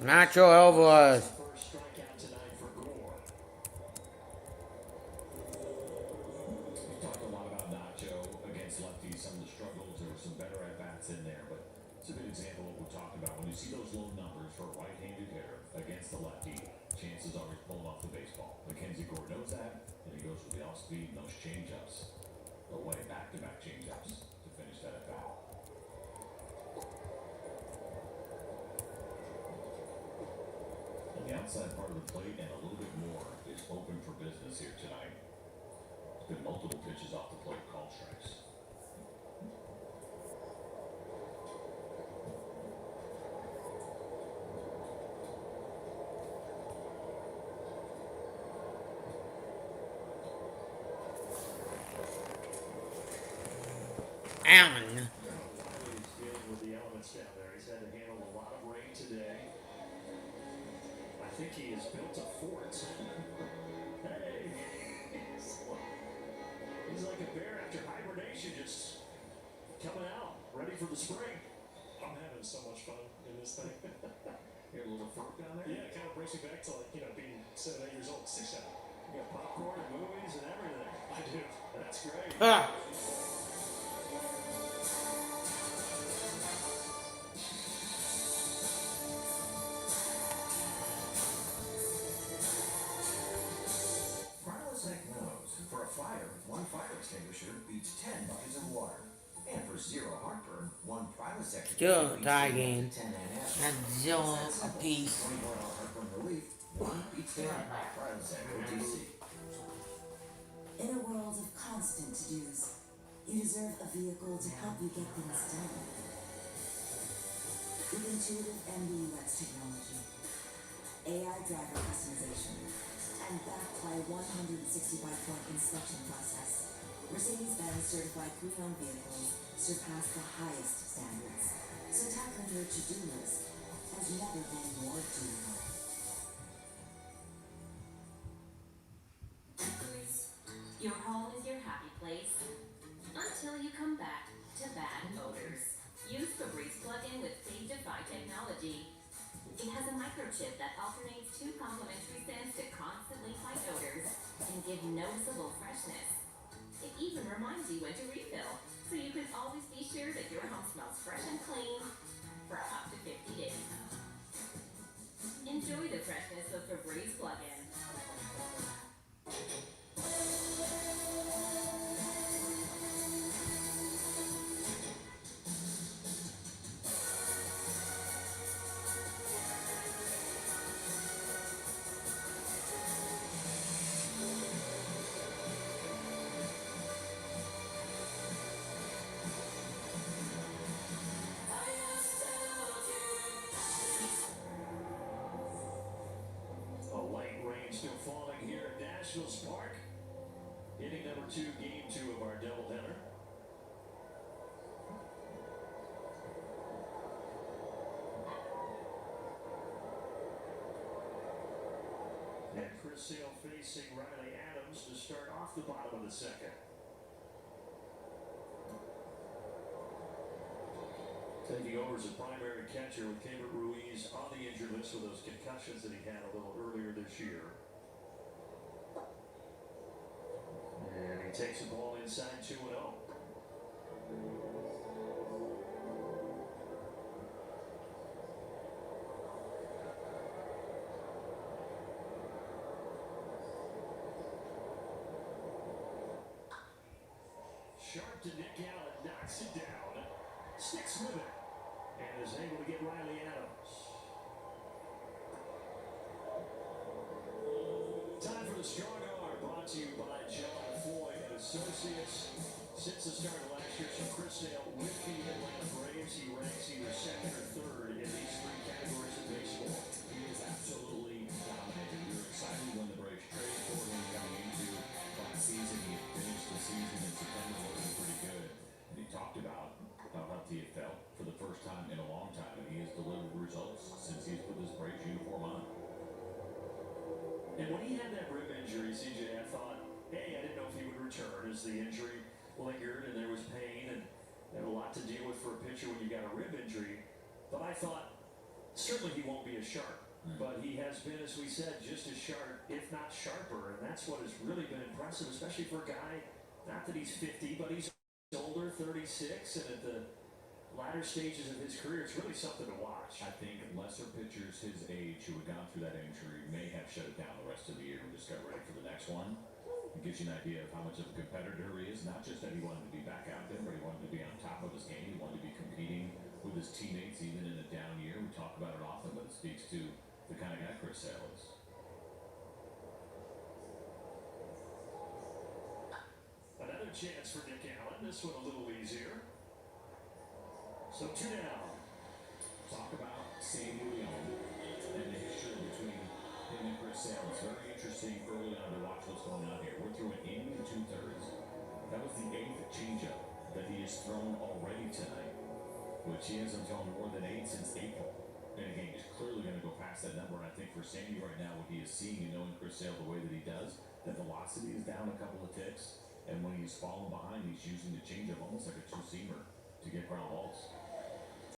Nacho Alvarez. First strikeout tonight for Gore. We talked a lot about Nacho against lefties, some of the struggles. There were some better at bats in there, but it's a good example of what we're talking about. When you see those low numbers for a right-handed hitter against the lefty, chances are he's pulling off the baseball. Mackenzie Gore knows that, and he goes with the off-speed and those changeups. Away, back-to-back changeups to finish that at bat. On the outside part of the plate and a little bit more is open for business here tonight. There's been multiple pitches off the plate called strikes. Allen. He's dealing with the elements down there. He's had to handle a lot of rain today. I think he is built a fort. Hey, he's like a bear after hibernation, just coming out, ready for the spring. I'm having so much fun in this thing. You have a little fur down there? Yeah, it kind of brings me back to being 7, 8 years old, 6, 7. You got popcorn and movies and everything. I do. That's great. Ah. Prilosec knows for a fire, one fire extinguisher beats 10 buckets of water. And for zero heartburn, one Prilosec Still beats tie 10 game. and That's zero apiece. 24-hour heartburn relief, one beats 10. Prilosec OTC. In a world of constant to-dos, you deserve a vehicle to help you get things done. With intuitive MBUX technology, AI driver customization, and backed by a 165-point inspection process, Mercedes-Benz certified pre-owned vehicles surpass the highest standards. So tackling your to-do list has never been more doable. Your home is your happy place until you come back to bad odors. Use Febreze plug-in with Sage-Defy technology. It has a microchip that alternates 2 complementary scents to constantly fight odors and give noticeable freshness. It even reminds you when to refill, so you can always be sure that your home smells fresh and clean for up to 50 days. Enjoy the freshness of Febreze plug-in. A light rain still falling here at Nationals Park. Inning number 2, game 2 of our doubleheader. And Chris Sale facing Riley Adams to start off the bottom of the second. Taking over as a primary catcher with Keibert Ruiz on the injured list with those concussions that he had a little earlier this year. And he takes the ball inside 2-0. Sharp to Nick Allen, knocks it down, sticks with it, and is able to get Riley Adams. Time for the strong arm, brought to you by John Floyd and Associates. Since the start of last year, Chris Sale with the Atlanta Braves. He ranks either second or third in these 3 categories of baseball. He is absolutely dominating. We were excited when the Braves traded for him coming into last season. He had finished the season in September looking pretty good. And he talked about how healthy it felt for the first time in a long time. And he has delivered results since he's put this Braves uniform on. And when he had that rib injury, CJ, I thought, hey, I didn't know if he would return as the injury lingered and there was pain and a lot to deal with for a pitcher when you got a rib injury. But I thought, Certainly he won't be as sharp, but he has been, as we said, just as sharp, if not sharper, and that's what has really been impressive, especially for a guy, not that he's 50, but he's older, 36, and at the latter stages of his career, it's really something to watch. I think lesser pitchers his age who had gone through that injury may have shut it down the rest of the year and just got ready for the next one. It gives you an idea of how much of a competitor he is. Not just that he wanted to be back out there, but he wanted to be on top of his game. He wanted to be competing with his teammates even in a down year. We talk about it often, but it speaks to the kind of guy Chris Sale is. Another chance for Nick Allen. This one a little easier. So 2 down. Talk about Sandy Leone and the history between him and Chris Sale. It's very interesting early on to watch what's going on here. We're through an inning and 2/3. That was the 8th changeup that he has thrown already tonight, which he hasn't thrown more than 8 since April. And again, he's clearly going to go past that number. And I think for Sandy right now, what he is seeing and knowing Chris Sale the way that he does, the velocity is down a couple of ticks. And when he's falling behind, he's using the changeup almost like a two-seamer to get ground balls.